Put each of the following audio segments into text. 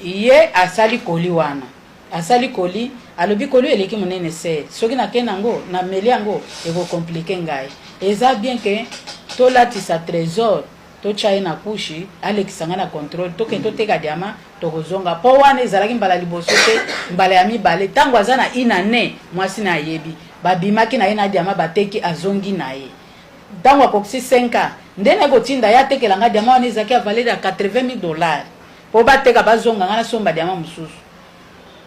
ye asali koli wana asali koli alobi koli eleki monene se soki na kenango na meli yango eko compliquer ngai eza bien que tolatisa trésor tochaye na kushi alekisanga na contrôle tokende toteka diama tokozonga po wana ezalaki mbala liboso te mbala ya mibale ntango aza na ina ne mwasi na ayebi babimaki na ye na diama bateki azongi na ye ntango akokisi 5 ndenge kotinda ye atekelanga diama wana ezalaki ya valeur ya $80,000 po bateka bazonga nga nasomba diama mosusu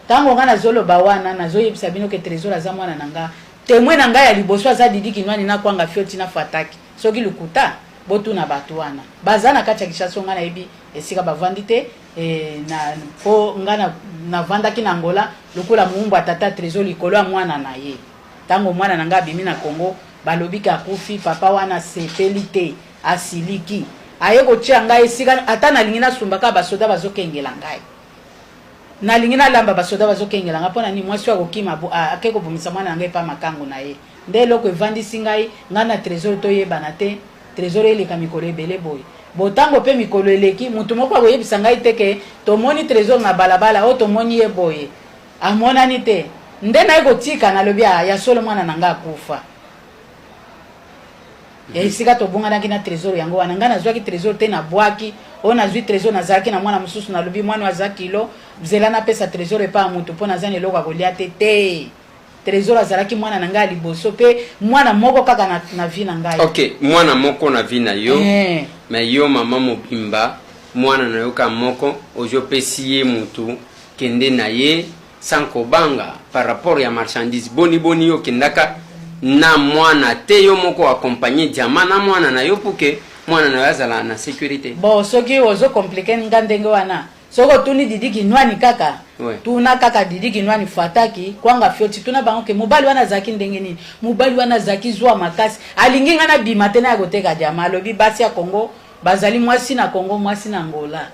ntango nga nazoloba wana nazoyebisa bino ke trésor aza mwana na nga témoin na ngai ya liboso aza Didi Kinwani na kwanga fioti na fataki soki lukuta botuna bato wana baza na kati ya Kinshasa nga nayebi esika bavandi te na po nga navandaki na Angola lokola muumbu atata trésor likolo ya mwana na ye ntango mwana na nga abimi na Congo balobiki akufi papa wana sepeli te asiliki aye kotia ngai esika ata nalingi nasumbaka basoda bazokengela ngai nalingi nalamba basoda bazokengela ngai mpona ni mwasi akokima ake kobomisa mwana na ngai pa makango na ye nde eloko evandisi ngai ngai na trésor toyebana te trésor eleka mikolo ebele boye botango mpe mikolo eleki mutu moko akoyebisa ngai te ke tomoni trésor na balabala o tomoni ye boye amonani te nde naye kotika nalobi ya solo mwana na ngai akufa esika tobonganaki na trésor yango wana ngai nazwaki trésor te nabwaki oyo nazwi trésor nazalaki na mwana mosusu nalobi mwana aza kilo zela napesa trésor epa ya mutu mpo naza na eloko akolia te trésor azalaki mwana na ngai liboso mpe mwana moko kaka na vi na ngai. Ok, mwana moko na vi na yo me yo mama mobimba mwana na yo ka moko ozopesi ye mutu kende na ye sans kobanga par rapport ya marchandise boni yo kendaka na mwana te yo moko accompagner diama na mwana na yo puke mwana na yo azala na sécurité. Bon soki ozo compliquer nga ndenge wana soko tuni Didi Kinwani kaka tuna kaka Didi Kinwani fataki kwanga fioti tuna bango ke mobali wana zaki ndenge nini mobali wana zaki zwa makasi alingi nga na bima te na yakoteka diama alobi basi ya Congo bazali mwasi na Congo mwasi na Angola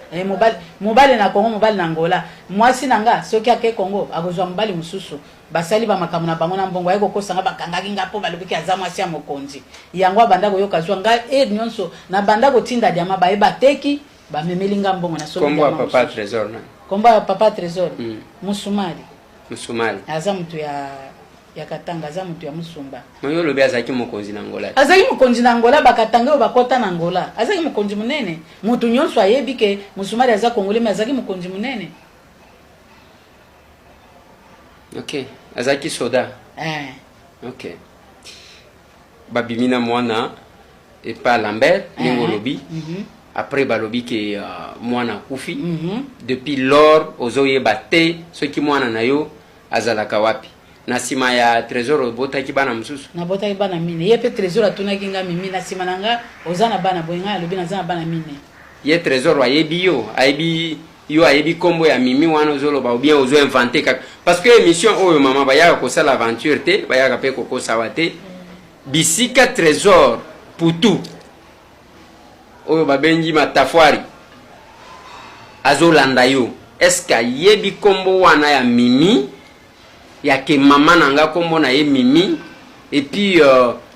mobali na Congo mobali na Angola mwasi na nga soki ake Congo akozwa mobali mususu basali ba makamu na bango na mbongo ayeko kosanga bakangaki nga po balobiki aza mwasi ya mokonzi yango abanda koyoka zwa nga nyonso na banda kotinda diama bayeba teki ba memelinga mbongo na soki kombo papa trésor na kombo papa trésor musumali aza mtu ya Katanga aza mtu ya Musumba moyo lobi azaki mokonzi na Angola azaki mokonzi na Angola bakatanga bakota na Angola azaki mokonzi munene mutu nyonso ayebi ke Musumali aza Kongole me azaki mokonzi munene. Ok azaki soda ok babimina mwana epa Lambert ningo lobi après balobi ke mwana kufi depuis lors ozoyeba te soki mwana na yo azalaka wapi na sima ya trésor botaki bana mususu na botaki bana mine ye pe trésor atunaki nga mimi na sima nanga ozana bana boyenga alobi na zana bana mine ye trésor ayebi yo ayebi kombo ya mimi wana ozoloba ou bien ozo inventer kaka parce que émission oyo mama bayaka kosala aventure te bayaka pe kokosawa te bisika trésor putu oyo babengi matafwari azolanda yo est-ce que ayebi kombo wana ya mimi ya ke mama nanga kombo na ye mimi et puis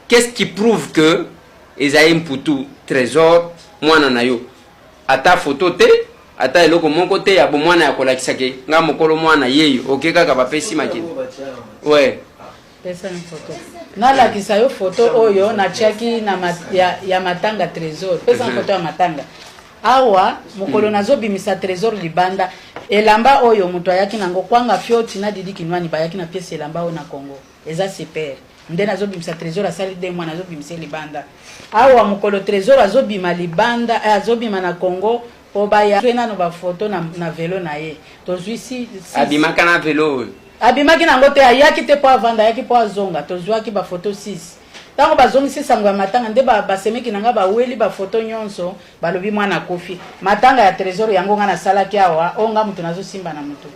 qu'est-ce qui prouve que ezaye mputu trésor mwana na yo ata photo te ata eloko moko te ya bomwana ya kolakisa ke nga mokolo mwana yeyo oke kaka bapesi makini pesa ni photo nalakisa yo photo oyo natiaki na ya matanga trésor pesa photo ya matanga awa mokolo nazobimisa trésor libanda elamba oyo mutu ayaki nango kwanga fioti na Didi Kinwani bayaki na pièce elamba oyo na Congo eza super nde nazobimisa trésor asali de mwana azobimisa libanda awa mokolo trésor azobima libanda azobima na Congo po baya nano ba photo na velo na ye tozwi si abimaka na velo abimaki nango te ayaki te po avanda ayaki po azonga tozwaki ba photo 6 tango bazongisi sango ya matanga nde basemeki nanga baweli ba photo nyonso balobi mwana kofi matanga ya trésor yango nga nasalaki awa onga mutu nazosimba na mutu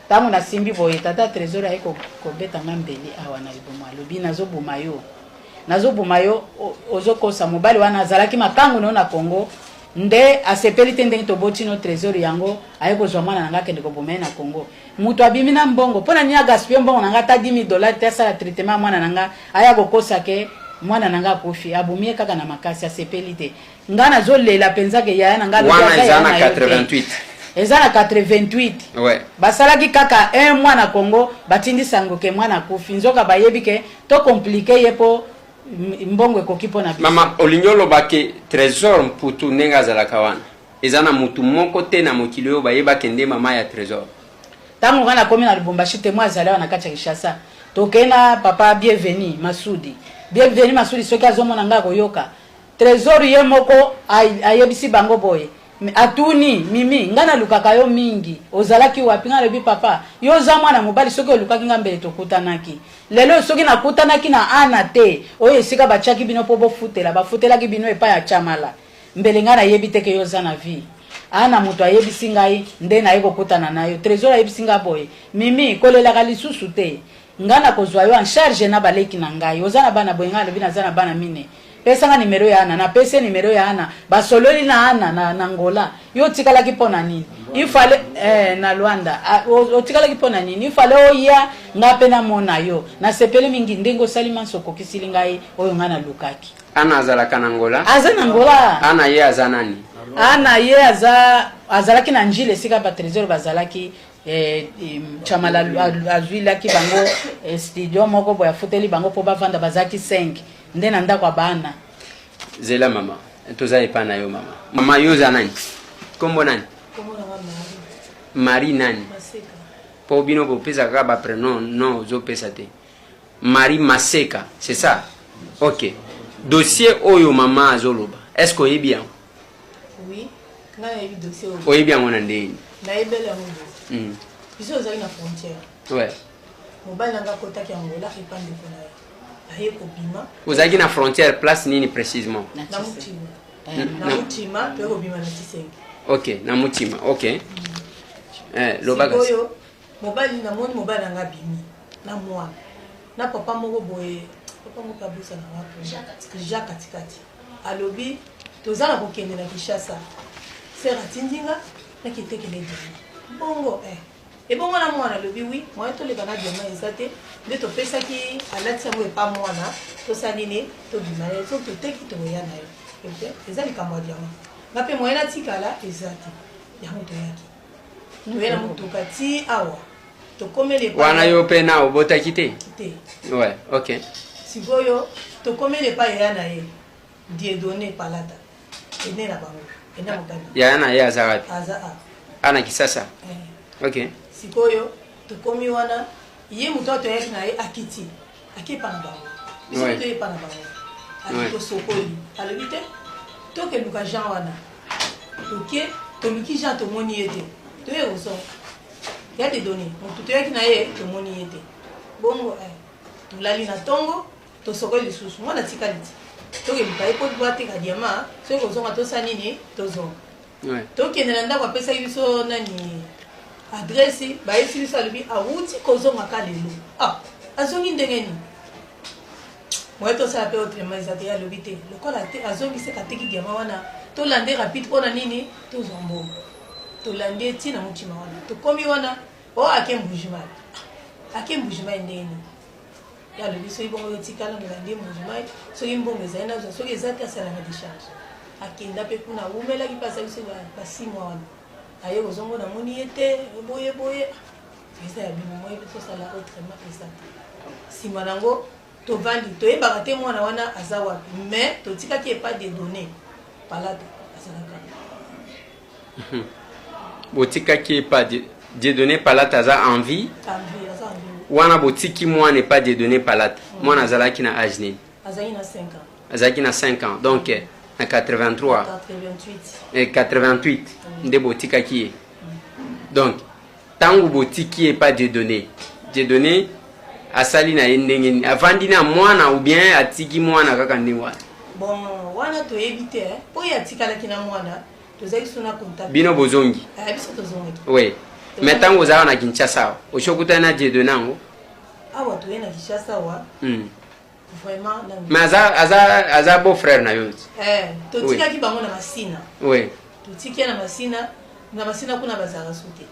tango nasimbi boye tata trésor ayeko kobeta nga mbeli awa na liboma alobi nazobuma yo ozokosa mobali wana azalaki makangu no na Congo nde asepeli te ndenge toboti no trésor yango ayekozwa mwana nanga kende koboma na Congo mutu abimi na mbongo mpona nini agaspille mbongo nanga ata $10,000 te asala traitement mwana nanga aya kokosa ke mwana nanga akufi abumie kaka na makasi asepeli te nga nazolela penza ke yaya nanga wana eza na 88 eza na 88 ouais basalaki kaka un mois na Congo batindi sango ke mwana kufi nzoka bayebi ke to compliqué yepo mbongo ekoki pona biso mama olinyolo bake trésor mputu nenga zala kawana eza na mutu moko te na mokili oyo bayeba kende mama ya trésor tango ngana komi na Lubumbashi te moi azali na kati ya Kinshasa tokena papa bienvenu Masudi soki azomona nga koyoka trésor ye moko ayebisi bango boye atuni mimi ngana lukaka yo mingi ozalaki wapi ngana lobi papa yo za mwana mobali soki olukaki nga mbele tokutanaki lelo soki nakutanaki na ana te oyo esika bachaki bino po bofutela bafutelaki bino epa ya chamala mbele ngana yebi te ke yo za na vie ana mutu ayebisi ngai nde na yeko kutana nayo trésor ayebisi nga boye mimi kolelaka lisusu te ngana kozwa yo en charge na baleki na ngai oza na bana boye ngana lobi naza na bana mine pesa nga numero ya ana na pesa numero ya ana basololi na ana na Angola yo tikalaki pona nini ifale na Luanda o tikalaki pona nini ifale oya nga pena mona yo na sepele mingi ndengo salima soko kisili ngai oyo ngana lukaki ana azala kana Angola ana ye azanani ana ye azalaki na njile sika ba trésor bazalaki chamala azwilaki bango studio moko boya futeli bango po bavanda bazaki 5 nde na ndako bana zela mama toza epana yo mama yo za nani kombo nani Marie nani po bino bo pesa ka ba prenom non zo pesa te Marie Maseka c'est ça OK dossier oyo mama azoloba est-ce que est bien oui nga yebi dossier oyo bien on ande na ebele ngo biso ozali na frontière ouais mobile nanga kotaki Angola epande kona aye kobima ozaki na frontière place nini précisément na mutima pe kobima na Tshisekedi OK na mutima OK lobaga oyo mobile na moni mobile nanga bimi na mwana na papa moko boye papa moko kabusa na wapo Jacques katikati alobi tozana kokende na Kinshasa sera tindinga na kitekele dini bongo ebongo na mwana lobi oui moi to le bana diama ezate nde to pesa ki alati yango epa mwana to sanine to bimale to teki to ya na yo ezali kamwa diama ngape moi na tikala ezate yango to yaki noyela mutuka ti awa to komele pa wana yo pe na obota kite ouais OK sikoyo to komele pa ya na ye die donner palata ene na bango ena mokani ya na ye azarati ana kisasa OK sikoyo to komi wana ye mutoto yake na ye akiti akipa na bango biso to yepa na bango akito sokoli alobite to ke luka Jean wana OK to luki Jean to moni yete to ye oso ya te donner mutoto yake na ye to moni yete bongo to lali na tongo to sokoli susu mwana tikaliti to ke luka epo boate ka diama so ko zonga to sanini to zonga to ke nenda kwa pesa biso nani adresse ba esi salobi awuti kozonga kalelo azongi ndengeni moeto sa pe autrement ezate ya lobite lokola te azongi se kateki diama wana to lande rapide pona nini to zombo to lande tina mutima wana to komi wana ake mbujima ndeni ya lobi so ibongo etikala ngande mbujima so imbongo zaina so ezate asala na décharge akenda pe kuna umela ki pasa biso ba 6 mois wana aye ozongo na moni ete boye eza ya bimo moye biso sala autrement eza sima nango to vandi to yebaka te mwana wana aza wapi mais to tikaki epa de données palata asalaka botikaki epa de données palata aza en vie wana botiki mwana epa de données palata mwana azalaki na âge nini azalaki na 5 ans donc en 83 et 88 nde botikaki ye donc tango botiki pas de données asali na ye ndenge nini avandi na mwana ou bien atiki mwana kaka ndenge wana bon wana toyebi te po ye atikalaki na mwana tozali suna contact bino bozongi biso tozongi oui mais tango ozala na Kinshasa oshokutana na Dieudonné yango awa toye na Kinshasa wa vraiment mais aza beau frère na yo to tikaki bango na masina oui to tikia na masina kuna bazara soute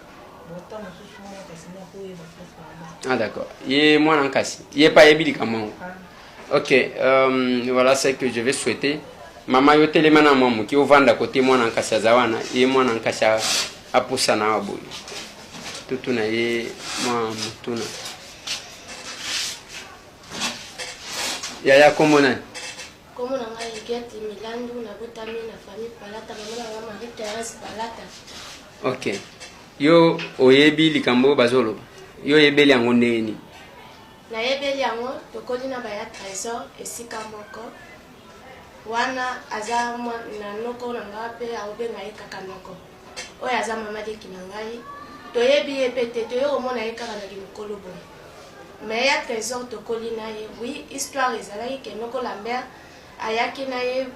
d'accord ye mwana nkasi ye pa yebili kama OK voilà ce que je vais souhaiter mama yo telema na mamu ki ovanda côté mwana nkasi azawana ye mwana nkasi apusana wa boye tutuna ye mwa mutuna yaya kombo nani? Kombo na ngai Egete Milandu na botami na famille Palata mama na Marie Thérèse Palata. Ok. Yo oyebi likambo bazolo. Yo yebeli yango ndeni. Na yebeli yango tokoli na baya trésor esika moko. Wana aza na noko na ngape aobe ngai kaka noko. Oya aza mama de kinangai. Toyebi epete toyo mona ekaka na limokolo boye. Mais ya trésor tokoli na ye. Oui, histoire ezalaki ke noko Lambert ayaki na ye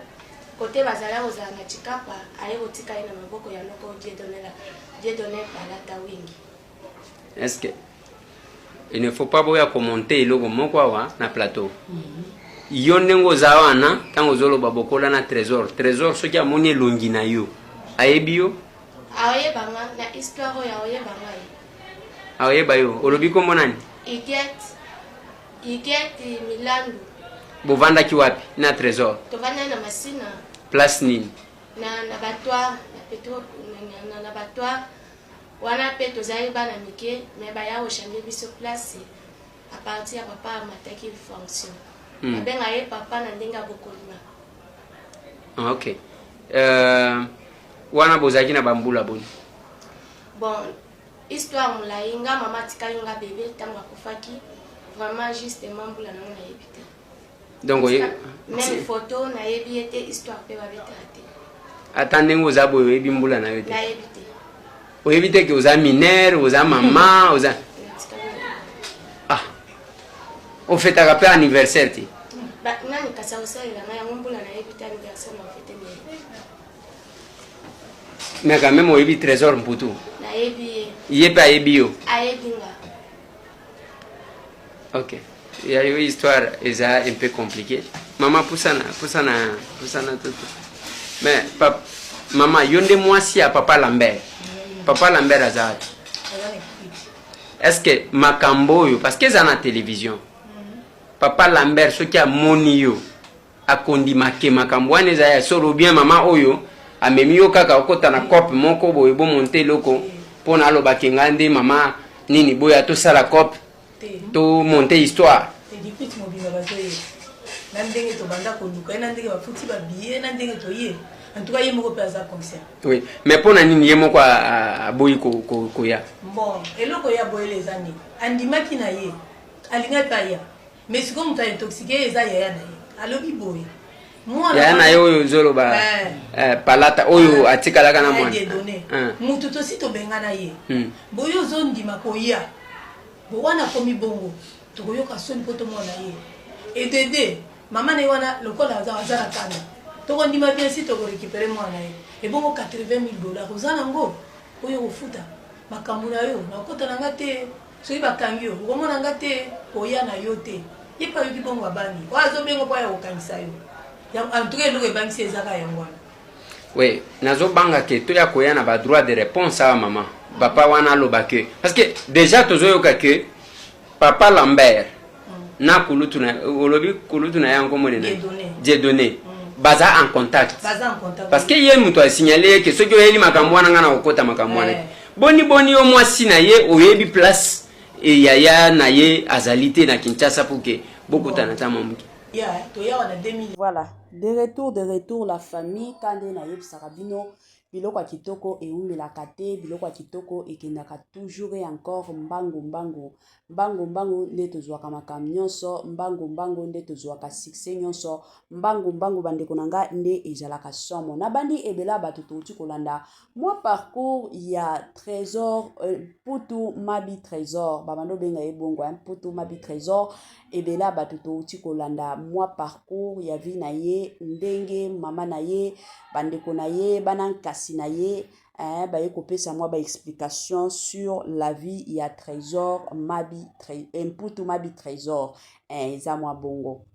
côté bazala ozala na chikapa aye kotika ye na maboko ya noko Dieu donné Palata wingi. Est-ce que il ne faut pas boya commenter eloko moko awa na plateau. Yo ndengo za wana tango zolo babokola na trésor soki amoni elongi na yo ayebi yo aye banga na histoire ya oye banga ye aye bayo olobi kombo nani? Igete Milandu. Bovanda ki wapi na trésor? Tovanda na Masina. Place nini? Na batwa na petro na batwa wana pe tozali bana mike mais baya o changer biso place à partir ya papa mataki fonction. Abenga ye papa na ndenga bokolima. Ah, ok. Wana bozaki na bambula boni. Bon, histoire mulai nga mama tikali nga bébé tango akufaki vraiment juste mambula na na yebite. Donc même photo na yebi ete histoire pe ba betate. Attendez ngo za boyo yebi mbula na yote. Na yebite. O yebite ke oza minère, oza mama, oza ah. On fait un rappel anniversaire ti. Ba nani kasa osala na ya mbula na yebite anniversaire na fête mais. Mais quand même o yebi trésor mputu. Na yebi. Yebi ayebi yo. Ayebinga. Ok. Il y a une histoire un peu compliquée. Maman, poussana tout. Mais maman, yonde moi si à papa Lambert. Papa Lambert Azad. Est-ce que Makambo yo parce que ça na télévision. Papa Lambert ce qui a moni yo a kondi Makambo ane za ya solo bien maman oyo a memi yo kaka okota na cope moko boye bo monter loko pona lo bakengande maman nini boya to sala cope. To monter histoire. Oui, mais pour nani yemo kwa boyi ko ya. Bon, eloko ya boyi les années. Andima ki na ye. Alinga taya. Mais si comme tu es intoxiqué, eza ya na ye. Alobi boyi. Ya na yo zolo ba Palata oyo atikala kana mwana. Mutu to si to benga na ye. Boyi zo ndima ko ya. Bowana komi bongo tokoyoka soni poto mona ye et dede mama na wana lokola za kanda toko ndima bien si toko récupérer mwana ye et bongo $80,000 ozana ngo oyo kofuta makambo na yo na kota na ngate soki bakangi yo komona ngate koya na yo te yepa yoki bongo abani wazo bengo pa ya kokanisa yo ya en tout cas eloko ebangisi ezaka yango wana. Oui, nazo banga ke to ya koya na ba droit de réponse à maman. Papa wana lobake parce que déjà tozoyoka ke papa Lambert na kulutuna olobi kulutuna yango monena Dieu donné baza en contact parce que ye muto a signalé que soki oyeli makambo wana ngana okota makambo wana boni yo mwasi na ye oyebi place et yaya na ye azalité na Kinshasa pour que beaucoup tanatama muki. Voilà, de retour la famille kande na yeb sarabino biloko kitoko e umela kate biloko kitoko ekendaka toujours et encore mbango nde tozwaka makambo nyonso mbango nde tozwaka succès nyonso mbango bandeko na nga nde ezalaka somo na bandi ebela bato touti kolanda moi parcours ya trésor putu mabi trésor babando benga ebongo putu mabi trésor ebela bato touti kolanda moi parcours ya vie na ye ndenge mama na ye bandeko na ye banankasi na ye baye kopesa moi ba explication sur la vie ya trésor mabi mputu mabi trésor eza moi bongo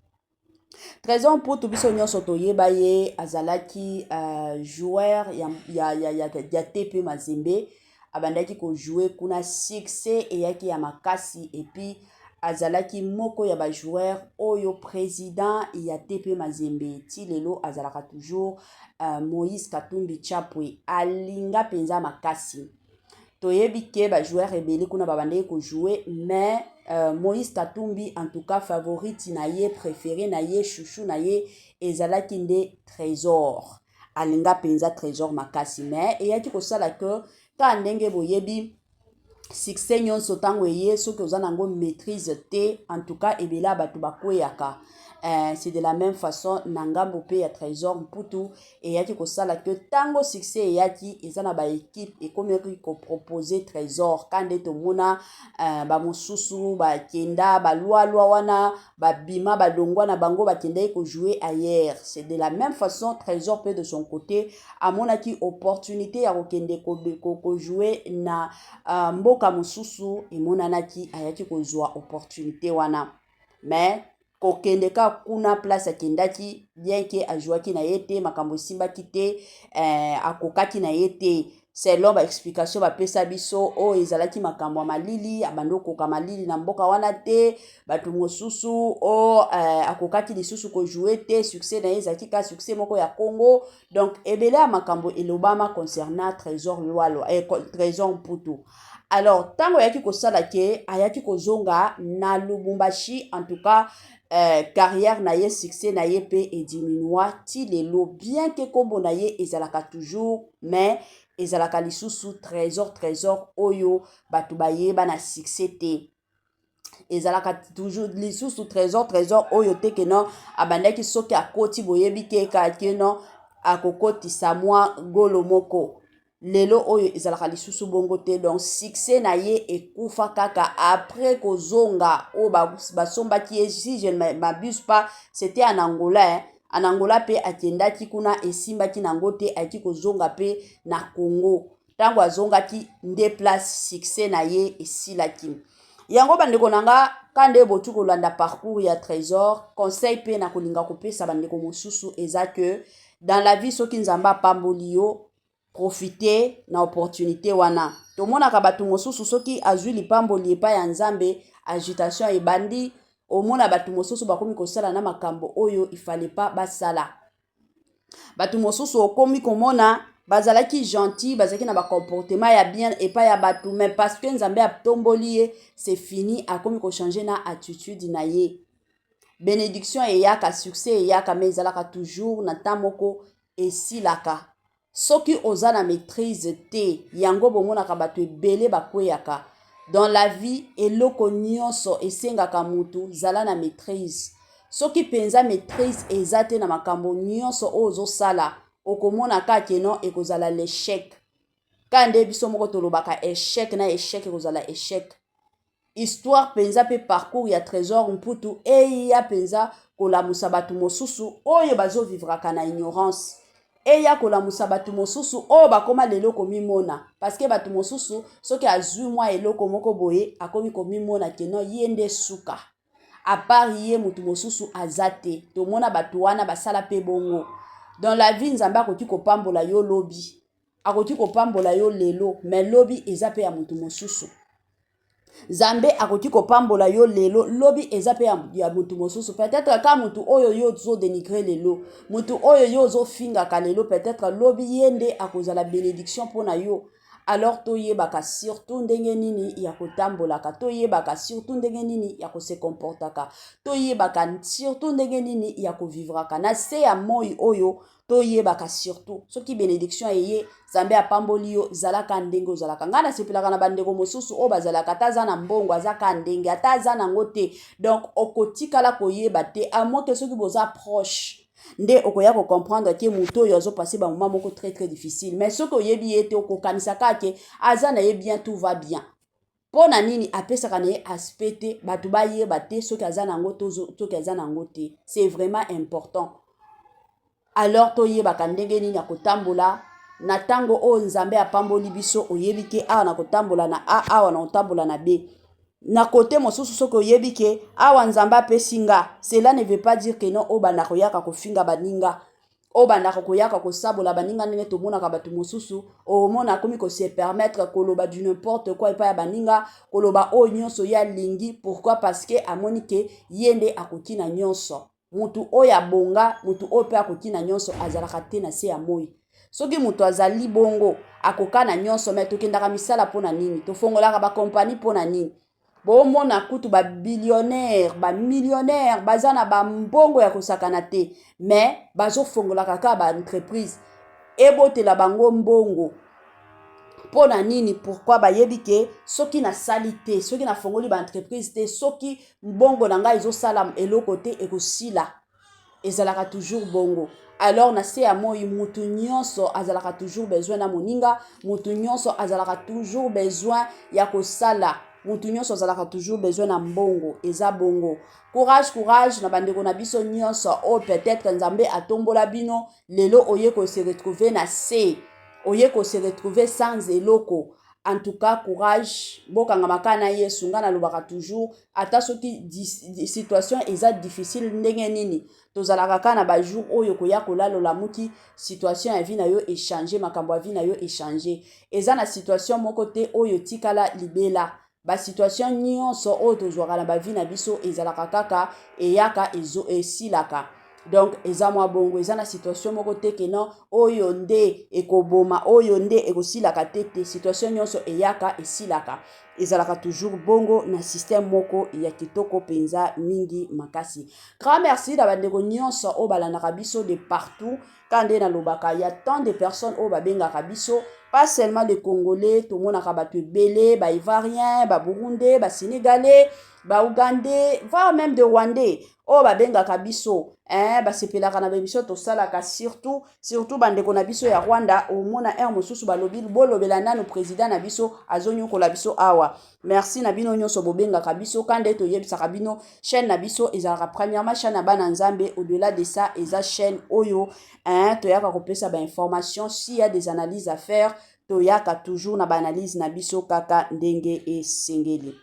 trésor mputu biso nyonso toyeba ye azalaki joueur ya TP Mazembe abandaki ko jouer kuna succès eyaki ya makasi et puis azalaki moko ya ba joueur oyo président ya TP Mazembe ti lelo azalaka toujours Moïse Katumbi Chapwe alinga penza makasi. Toyebi ke ba joueur ebele kuna babandeki ko jouer mais Moïse Katumbi en tout cas favorite na ye préféré na ye chouchou na ye ezalaki nde Trésor alinga penza Trésor makasi mais eyaki kosala ke ka ndenge boyebi succès nyonso tango eye soki oza nango maîtrise te en tout cas ebela bato bakweyaka. C'est de la même façon nangambo pe ya Trésor Mputu eyaki kosala que tango succès eyaki eza na ba équipe ekomeki ko proposer Trésor kande tomona ba mosusu ba kenda ba lwa wana ba bima ba longwa na bango ba kenda ko jouer ailleurs. C'est de la même façon Trésor pe de son côté amonaki opportunité ya kokende ko jouer na mboka mosusu emonanaki ayaki kozwa opportunité wana mais kokende ka kuna place akendaki bien que ajouaki na yete makambo simbaki te akokaki na yete selon ba explication ba pesa biso o ezalaki makambo malili abando koka malili na mboka wana te batu mosusu o akokaki lisusu ko jouer te succès na ezaki ka succès moko ya Congo donc ebele makambo elobama concernant Trésor Lualo Trésor Mputu. Alors tango yaki kosala ke ayaki kozonga na Lubumbashi en tout cas carrière na ye succès na ye pe et diminua ti lelo bien que kombo na ye ezalaka toujours mais ezalaka lisusu Trésor oyo batu bayeba na succès te ezalaka toujours lisusu Trésor oyo te ke non abandaki soki akoti boyebi ke ka non akokotisa mwa golo moko lelo oyo ezalaka lisusu bongo te donc succès na ye ekufa kaka après kozonga o basombaki ye si je ne m'abuse pas c'était en Angola en Angola pe akendaki kuna esimbaki nango te aki kozonga pe na Congo tango azongaki nde place succès na ye esilaki yango bandeko nanga kande botu kolanda parcours ya Trésor conseil pe na kolinga kopesa bandeko mosusu eza que dans la vie soki nzamba pamboli yo profiter na opportunité wana tomonaka bato mosusu soki azwi lipamboli epai ya nzambe agitation ebandi omona bato mosusu bakomi kosala na makambo oyo ifale pa basala bato mosusu okomi komona bazalaki gentil bazalaki na ba comportement ya bien epai ya bato mais parce que nzambe atomboli ye c'est fini akomi ko changer na attitude na ye bénédiction eyaka succès eyaka mais ezalaka toujours na tamoko esilaka soki oza na maîtrise te yango bomonaka bato ebele bakweyaka dans la vie eloko nyonso esengaka mutu zala na maîtrise soki penza maîtrise eza te na makambo nyonso oyo ozosala okomona kaka non ekozala l'échec kande biso moko tolobaka échec na échec ekozala échec histoire penza pe parcours ya Trésor Mputu eya penza kolamusa bato mosusu oyo bazovivraka na ignorance eya kolamusa bato mosusu oyo bakoma lelo komimona parce que bato mosusu soki azwi mwa eloko moko boye akomi komimona keno ye nde suka à part ye mutu mosusu azate tomona bato wana basala pe bongo dans la vie nzambe akoti kopambola yo lobi akoti kopambola yo lelo mais lobi eza pe ya mutu mosusu Zambe akoti kopambola yo lelo lobi ezape ya mutu mosusu peut-être ka mutu oyo yo zo dénigrer lelo mutu oyo yo zo finga ka lelo peut-être lobi yende akozala bénédiction pona yo alors toyebaka surtout ndenge nini ya kotambolaka toyebaka surtout ndenge nini ya kose comportaka toyebaka surtout ndenge nini ya kovivraka na se ya moi oyo toyebaka surtout soki bénédiction eye Zambe apamboli yo zalaka ndenge ozalaka ngana sepelaka na bandeko mosusu o bazalaka taza na mbongo azaka ndenge ataza nango te donc okotikala koyeba te à moins que soki boza proche nde okoya ko comprendre que muto yo zo passer ba moment moko très difficile mais soki oyebi ete okokanisa kake aza na ye bien tout va bien pona nini apesaka na ye aspect te batu bayeba te soki aza nango toki aza nango te c'est vraiment important alors toyebaka ndenge nini ya kotambola na tango o Nzambe apamboli biso oyebi ke awa na kotambola na A awa na kotambola na B na côté mosusu soki oyebi ke awa Nzambe apesinga cela ne veut pas dire que non o bana koyaka kofinga baninga o bandaka koyaka kosabola baninga ndenge tomonaka bato mosusu omona akomi kose permettre koloba du n'importe quoi epai ya baninga koloba oyo nyonso ye alingi. Pourquoi? Parce que amoni ke ye nde akoki na nyonso. Mutu oyo abonga mutu oyo mpe akoki na nyonso azalaka te na se ya moi. Soki mutu azali bongo akoka na nyonso me tokendaka misala mpona nini, tofongolaka bakompani mpona nini. Bomona kutu babilionnaire bamillionnaire baza na bambongo ya kosakana te me bazofongolaka kaka baentreprise ebotela bango mbongo mpona nini. Pourquoi? Bayebi ke soki nasali te, soki nafongoli baentreprise te, soki mbongo na ngai ezosala eloko te ekosila, ezalaka toujours bongo. Alors na se ya moi mutu nyonso azalaka toujours besoin na moninga, mutu nyonso azalaka toujours besoin ya kosala, mutu nyonso azalaka toujours besoin na mbongo. Eza bongo. Courage na bandeko na biso nyonso o peut-être nzambe atombola bino lelo oye ko se retrouver na se, oye ko se retrouver sans eloko. En tout cas, courage. Bokanga makana yesu nga na lobaka toujours ata soki situation eza difficile ndenge nini tozalaka kaka na ba jour oyo koya kolalola muki situation ya vie na yo échanger, makambo ya vie na yo échanger. Eza na situation moko te oyo tikala libela. Ba situation nyonso oyo tozwaka na ba vie na biso ezalaka kaka eyaka esilaka. Donc eza mwa bongo, eza na situation moko te ke non oyo nde ekoboma, oyo nde ekosilaka te. Situation nyonso eyaka esilaka. Ezalaka toujours bongo na système moko ya kitoko penza mingi makasi. Grand merci na bandeko nyonso o balandaka biso de partout. Kande na lobaka ya tant de personnes o babengaka biso, pas seulement les Congolais, tout le monde a battu belé, ba Ivoiriens, ba Burundais, ba Sénégalais, ba Ougandais, voire même de Rwandais. Oh ba benga kabiso, ba sepelaka na biso to salaka surtout bandeko na biso ya Rwanda au mona mosusu ba lobi bolobela nano président na biso azonyo ko la biso awa. Merci na bino nyonso bobenga kabiso kande to yebisa bino chaîne na biso ezalaka premièrement chaîne na bana nzambe, au-delà de ça eza chaîne oyo to yaka kopesa ba information s'il y a des analyses à faire to yaka toujours na ba analyse na biso kaka ndenge e sengeli.